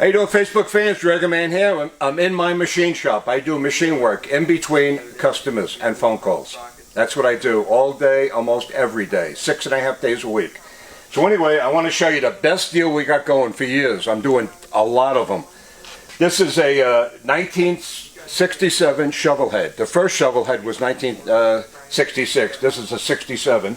How you doing, Facebook fans? Dragon Man here. I'm in my machine shop. I do machine work in between customers and phone calls. That's what I do all day, almost every day, 6.5 days a week. So anyway, I want to show you the best deal we got going for years. I'm doing a lot of them. This is a 1967 shovel head. The first shovel head was 1966. This is a 67.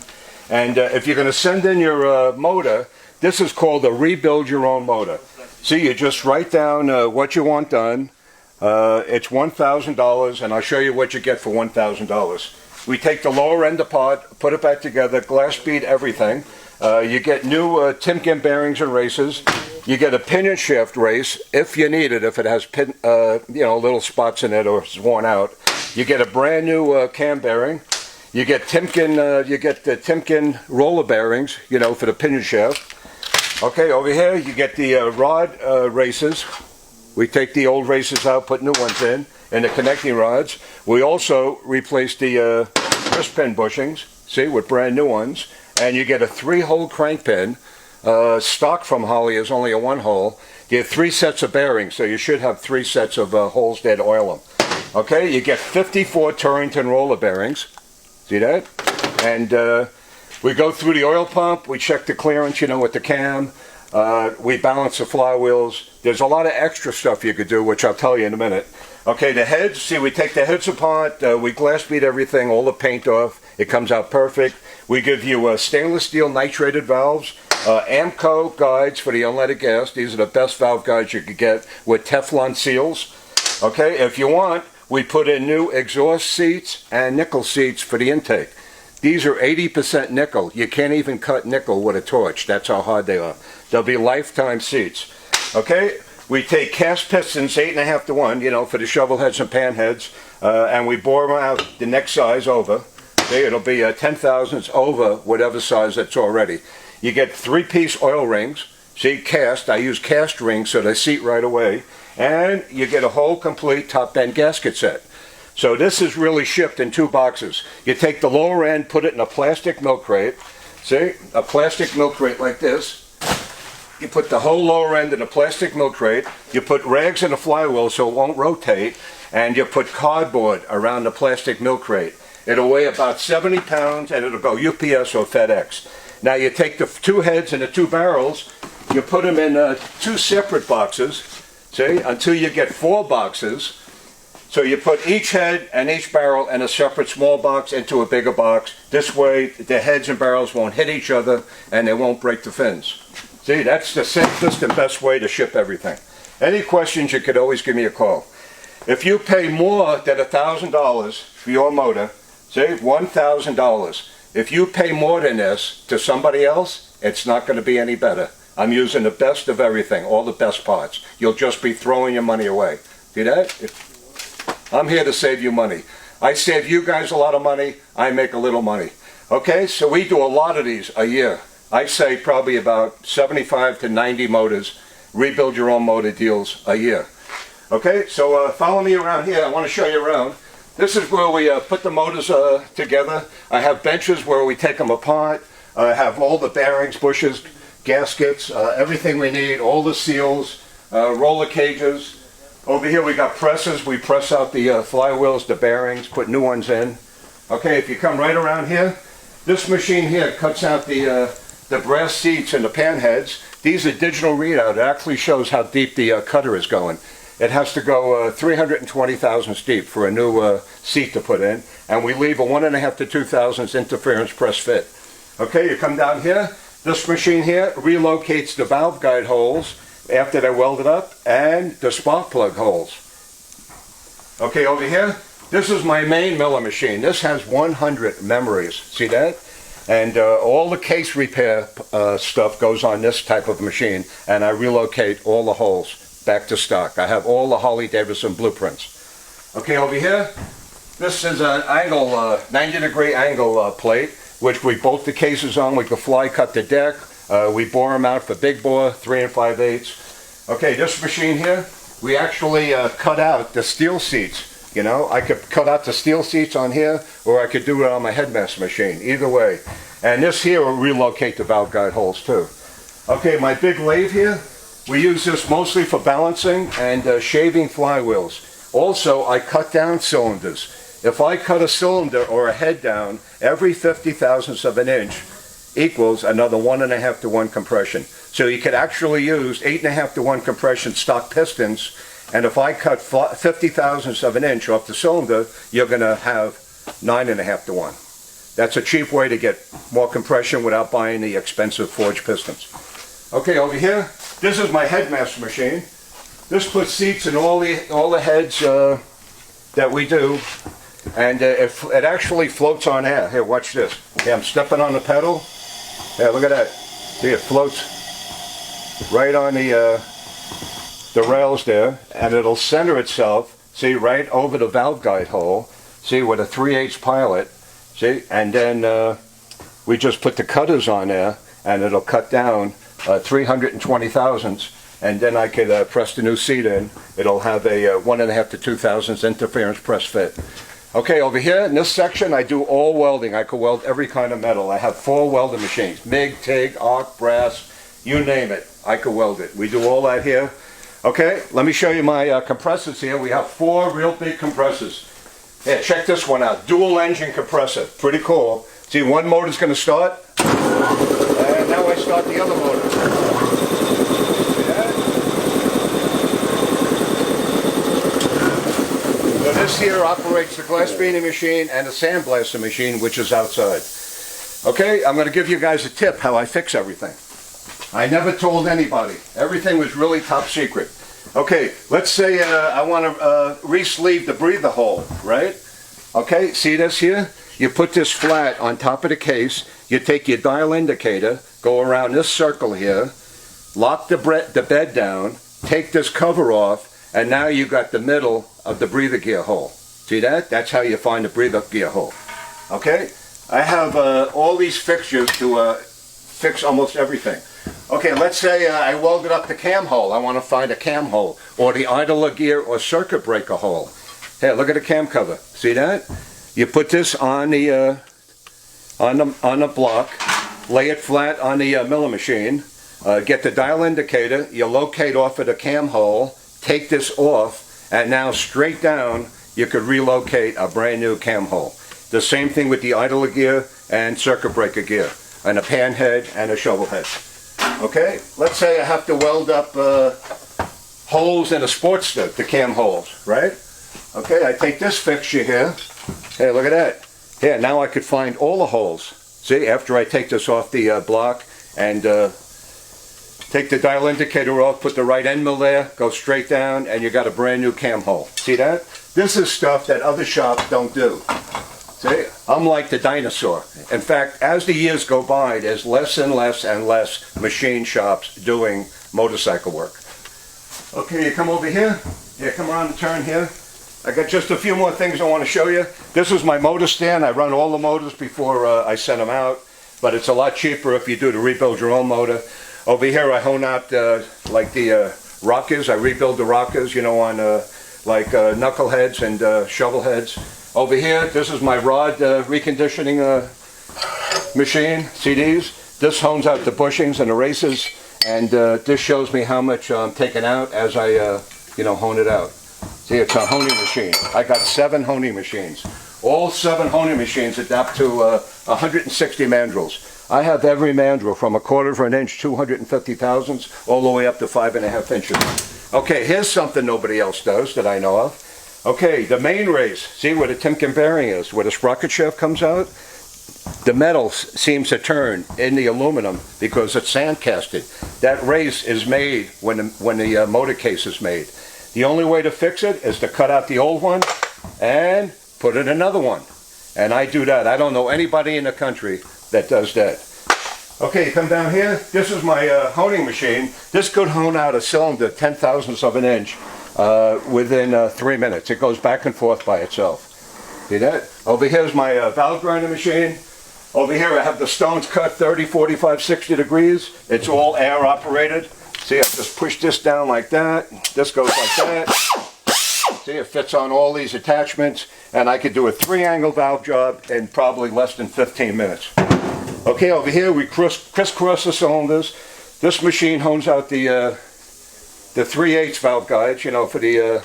And if you're going to send in your motor, this is called a rebuild your own motor. See, you just write down what you want done. It's $1,000, and I'll show you what you get for $1,000. We take the lower end apart, put it back together, glass bead everything. You get new Timken bearings and races. You get a pinion shaft race if you need it, if it has little spots in it or it's worn out. You get a brand new cam bearing. You get Timken. You get the Timken roller bearings, for the pinion shaft. Okay, over here you get the rod races. We take the old races out, put new ones in, and the connecting rods. We also replace the wrist pin bushings, see, with brand new ones. And you get a 3-hole crank pin. Stock from Holly is only a 1-hole. You have 3 sets of bearings, so you should have 3 sets of holes there to oil them. Okay, you get 54 Torrington roller bearings. See that? And we go through the oil pump, we check the clearance, with the cam, we balance the flywheels. There's a lot of extra stuff you could do, which I'll tell you in a minute. Okay, the heads, see, we take the heads apart, we glass bead everything, all the paint off, it comes out perfect. We give you stainless steel nitrated valves, Amco guides for the unleaded gas. These are the best valve guides you could get with Teflon seals. Okay, if you want, we put in new exhaust seats and nickel seats for the intake. These are 80% nickel. You can't even cut nickel with a torch. That's how hard they are. They'll be lifetime seats. Okay, we take cast pistons 8.5 to 1, for the shovel heads and pan heads, and we bore them out the next size over. Okay, it'll be 10 thousandths over whatever size that's already. You get 3-piece oil rings. See, cast. I use cast rings so they seat right away. And you get a whole complete top end gasket set. So this is really shipped in 2 boxes. You take the lower end, put it in a plastic milk crate. See, a plastic milk crate like this. You put the whole lower end in a plastic milk crate. You put rags in the flywheel so it won't rotate. And you put cardboard around the plastic milk crate. It'll weigh about 70 pounds and it'll go UPS or FedEx. Now you take the 2 heads and the 2 barrels, you put them in 2 separate boxes, see, until you get 4 boxes. So you put each head and each barrel in a separate small box into a bigger box. This way the heads and barrels won't hit each other and they won't break the fins. See, that's the safest and best way to ship everything. Any questions, you could always give me a call. If you pay more than $1,000 for your motor, say $1,000. If you pay more than this to somebody else, it's not going to be any better. I'm using the best of everything, all the best parts. You'll just be throwing your money away. See that? I'm here to save you money. I save you guys a lot of money, I make a little money. Okay, so we do a lot of these a year. I say probably about 75 to 90 motors, rebuild your own motor deals a year. Okay, so follow me around here. I want to show you around. This is where we put the motors together. I have benches where we take them apart. I have all the bearings, bushes, gaskets, everything we need, all the seals, roller cages. Over here we got presses. We press out the flywheels, the bearings, put new ones in. Okay, if you come right around here, this machine here cuts out the brass seats and the pan heads. These are digital readout. It actually shows how deep the cutter is going. It has to go 320 thousandths deep for a new seat to put in, and we leave a 1.5 to 2 thousandths interference press fit. Okay, you come down here. This machine here relocates the valve guide holes after they're welded up and the spark plug holes. Okay, over here, this is my main miller machine. This has 100 memories. See that? And all the case repair stuff goes on this type of machine, and I relocate all the holes back to stock. I have all the Harley-Davidson blueprints. Okay, over here, this is an angle, 90-degree angle plate, which we bolt the cases on. We can fly cut the deck. We bore them out for big bore, 3 5/8. Okay, this machine here, we actually cut out the steel seats. I could cut out the steel seats on here, or I could do it on my Headmaster machine. Either way. And this here will relocate the valve guide holes too. Okay, my big lathe here, We use this mostly for balancing and shaving flywheels. Also, I cut down cylinders. If I cut a cylinder or a head down, every 50 thousandths of an inch equals another 1.5 to 1 compression. So you could actually use 8.5 to 1 compression stock pistons, and if I cut 50 thousandths of an inch off the cylinder, you're going to have 9.5 to 1. That's a cheap way to get more compression without buying the expensive forged pistons. Okay, over here, this is my Headmaster machine. This puts seats in all the heads that we do, and it actually floats on air. Here, watch this. Here, I'm stepping on the pedal. Yeah, look at that. See, it floats right on the rails there, and it'll center itself, see, right over the valve guide hole, see, with a 3/8 pilot, see, and then we just put the cutters on there, and it'll cut down 320 thousandths, and then I could press the new seat in. It'll have a 1.5 to 2 thousandths interference press fit. Okay, over here in this section, I do all welding. I could weld every kind of metal. I have 4 welding machines: MIG, TIG, arc, brass, you name it. I could weld it. We do all that here. Okay, let me show you my compressors here. We have 4 real big compressors. Here, check this one out. Dual engine compressor. Pretty cool. See, one motor's going to start, and now I start the other motor. So this here operates the glass beating machine and the sandblaster machine, which is outside. Okay, I'm going to give you guys a tip how I fix everything. I never told anybody. Everything was really top secret. Okay, let's say I want to re-sleeve the breather hole, right? Okay, see this here? You put this flat on top of the case. You take your dial indicator, go around this circle here, lock the bed down, take this cover off, and now you got the middle of the breather gear hole. See that? That's how you find the breather gear hole. Okay? I have all these fixtures to fix almost everything. Okay, let's say I welded up the cam hole. I want to find a cam hole, or the idler gear or circuit breaker hole. Here, look at the cam cover. See that? You put this on the block, lay it flat on the milling machine, get the dial indicator, you locate off of the cam hole, take this off, and now straight down you could relocate a brand new cam hole. The same thing with the idler gear and circuit breaker gear, and a pan head and a shovel head. Okay, let's say I have to weld up holes in a sports stick, the cam holes, right? Okay, I take this fixture here. Hey, look at that. Here, now I could find all the holes. See, after I take this off the block and take the dial indicator off, put the right end mill there, go straight down, and you got a brand new cam hole. See that? This is stuff that other shops don't do. See, I'm like the dinosaur. In fact, as the years go by, there's less and less and less machine shops doing motorcycle work. Okay, you come over here. Yeah, come around the turn here. I got just a few more things I want to show you. This is my motor stand. I run all the motors before I send them out, but it's a lot cheaper if you do to rebuild your own motor. Over here I hone out like the rockers. I rebuild the rockers, you know, on like knuckleheads and shovel heads. Over here, this is my rod reconditioning machine, CDs. This hones out the bushings and the races, and this shows me how much I'm taking out as I you know, hone it out. See, it's a honing machine. I got 7 honing machines. All 7 honing machines adapt to 160 mandrels. I have every mandrel from 1/4 of an inch, 250 thousandths, all the way up to 5.5 inches. Okay, here's something nobody else does that I know of. Okay, the main race. See where the Timken bearing is, where the sprocket shaft comes out? The metal seems to turn in the aluminum because it's sand casted. That race is made when the motor case is made. The only way to fix it is to cut out the old one and put in another one. And I do that. I don't know anybody in the country that does that. Okay, come down here. This is my honing machine. This could hone out a cylinder 10 thousandths of an inch within 3 minutes. It goes back and forth by itself. See that? Over here's my valve grinder machine. Over here I have the stones cut 30, 45, 60 degrees. It's all air operated. See, I just push this down like that. This goes like that. See, it fits on all these attachments, and I could do a 3-angle valve job in probably less than 15 minutes. Okay, over here we crisscross the cylinders. This machine hones out the the 3/8 valve guides, you know, for the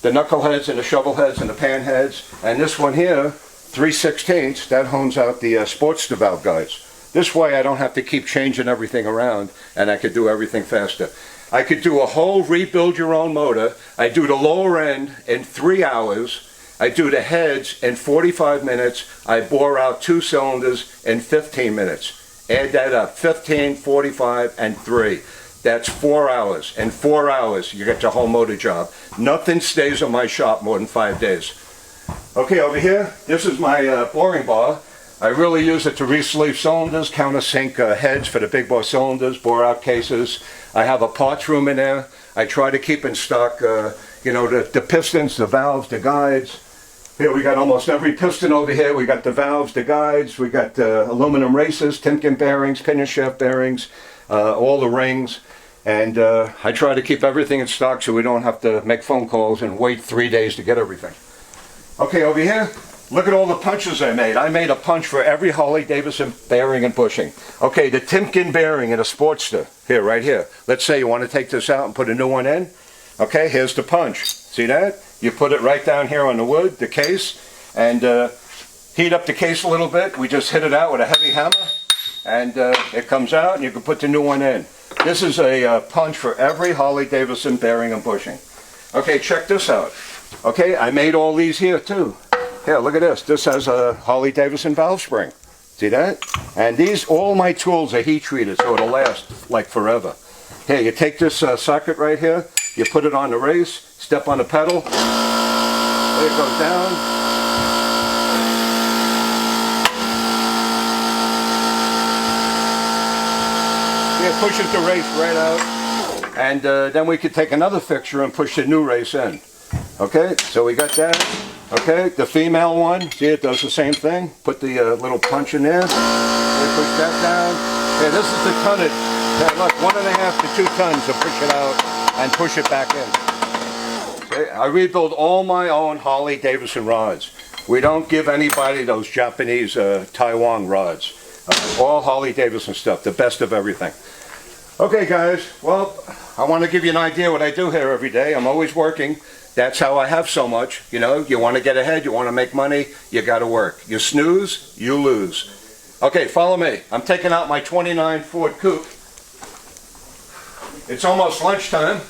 knuckleheads and the shovel heads and the pan heads. And this one here, 3/16, that hones out the Sportster valve guides. This way I don't have to keep changing everything around, and I could do everything faster. I could do a whole rebuild your own motor. I do the lower end in 3 hours. I do the heads in 45 minutes. I bore out 2 cylinders in 15 minutes. Add that up, 15, 45, and 3. That's 4 hours. In 4 hours, you get your whole motor job. Nothing stays in my shop more than 5 days. Okay, over here, this is my boring bar. I really use it to re-sleeve cylinders, countersink heads for the big bore cylinders, bore out cases. I have a parts room in there. I try to keep in stock, you know, the pistons, the valves, the guides. Here we got almost every piston over here. We got the valves, the guides. We got aluminum races, Timken bearings, pinion shaft bearings, all the rings. And I try to keep everything in stock so we don't have to make phone calls and wait 3 days to get everything. Okay, over here, look at all the punches I made. I made a punch for every Harley-Davidson bearing and bushing. Okay, the Timken bearing in a Sportster, here, right here. Let's say you want to take this out and put a new one in. Okay, here's the punch. See that? You put it right down here on the wood, the case, and heat up the case a little bit. We just hit it out with a heavy hammer, and it comes out, and you can put the new one in. This is a punch for every Harley-Davidson bearing and bushing. Okay, check this out. Okay, I made all these here too. Here, look at this. This has a Harley-Davidson valve spring. See that? And these, all my tools are heat treated, so it'll last like forever. Here, you take this socket right here, you put it on the race, step on the pedal, there it goes down. It pushes the race right out, and then we could take another fixture and push the new race in. Okay, so we got that. Okay, the female one, see, it does the same thing. Put the little punch in there. We push that down. Okay, this is the tonnage. Okay, look, 1.5 to 2 tons to push it out and push it back in. Okay, I rebuild all my own Harley-Davidson rods. We don't give anybody those Japanese Taiwan rods. All Harley-Davidson stuff, the best of everything. Okay, guys, well, I want to give you an idea what I do here every day. I'm always working. That's how I have so much. You know, you want to get ahead, you want to make money, you got to work. You snooze, you lose. Okay, follow me. I'm taking out my 29 Ford Coupe. It's almost lunchtime.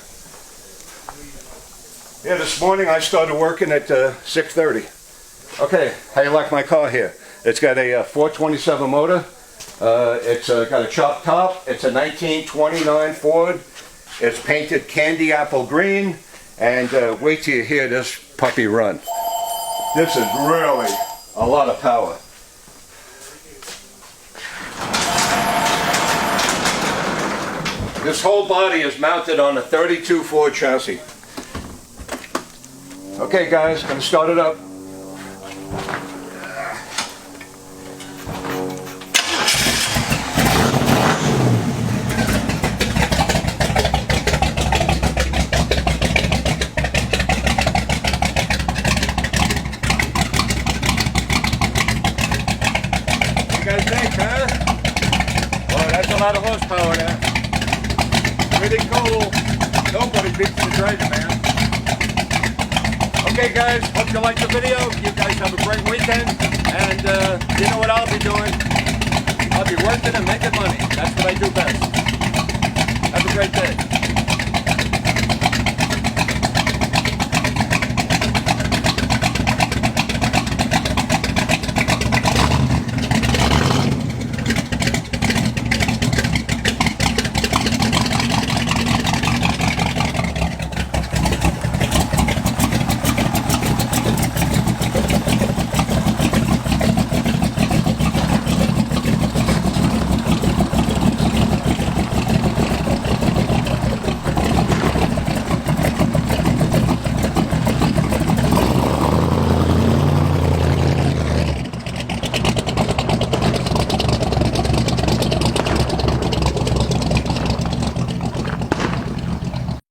Yeah, this morning I started working at 6:30. Okay, how you like my car here? It's got a 427 motor. It's got a chopped top. It's a 1929 Ford. It's painted candy apple green. And wait till you hear this puppy run. This is really a lot of power. This whole body is mounted on a 32 Ford chassis. Okay guys, gonna start it up. A lot of horsepower there. Pretty cool. Nobody beats the driver, man. Okay guys, hope you liked the video. You guys have a great weekend. And you know what I'll be doing? I'll be working and making money. That's what I do best. Have a great day.